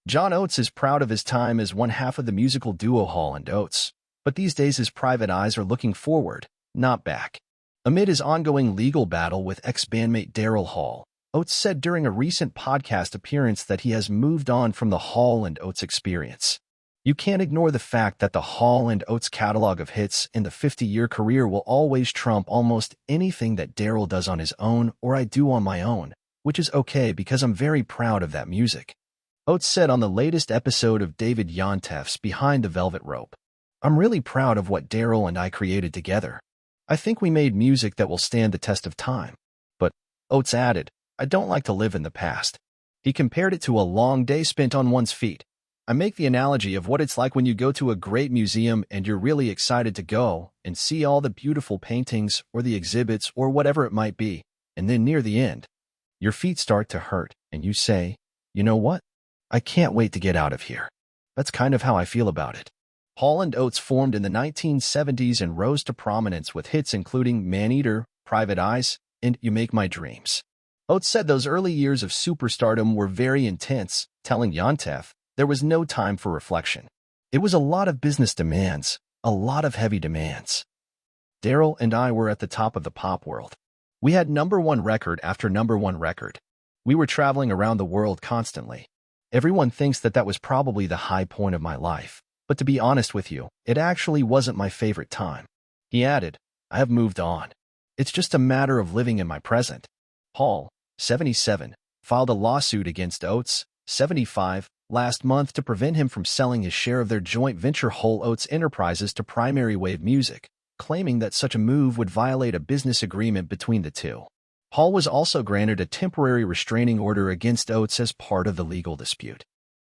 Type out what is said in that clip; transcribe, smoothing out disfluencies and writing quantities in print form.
John Oates is proud of his time as one half of the musical duo Hall and Oates, but these days his private eyes are looking forward, not back. Amid his ongoing legal battle with ex-bandmate Daryl Hall, Oates said during a recent podcast appearance that he has moved on from the Hall and Oates experience. You can't ignore the fact that the Hall and Oates catalog of hits in the 50-year career will always trump almost anything that Daryl does on his own or I do on my own, which is okay because I'm very proud of that music. Oates said on the latest episode of David Yontef's Behind the Velvet Rope, "I'm really proud of what Daryl and I created together. I think we made music that will stand the test of time." But, Oates added, "I don't like to live in the past." He compared it to a long day spent on one's feet. "I make the analogy of what it's like when you go to a great museum and you're really excited to go and see all the beautiful paintings or the exhibits or whatever it might be, and then near the end, your feet start to hurt and you say, you know what? I can't wait to get out of here." That's kind of how I feel about it. Hall and Oates formed in the 1970s and rose to prominence with hits including Man-Eater, Private Eyes, and You Make My Dreams. Oates said those early years of superstardom were very intense, telling Yontef, "There was no time for reflection. It was a lot of business demands, a lot of heavy demands. Daryl and I were at the top of the pop world. We had #1 record after #1 record. We were traveling around the world constantly. Everyone thinks that was probably the high point of my life. But to be honest with you, it actually wasn't my favorite time." He added, "I have moved on. It's just a matter of living in my present." Hall, 77, filed a lawsuit against Oates, 75, last month to prevent him from selling his share of their joint venture Hall Oates Enterprises to Primary Wave Music, claiming that such a move would violate a business agreement between the two. Hall was also granted a temporary restraining order against Oates as part of the legal dispute.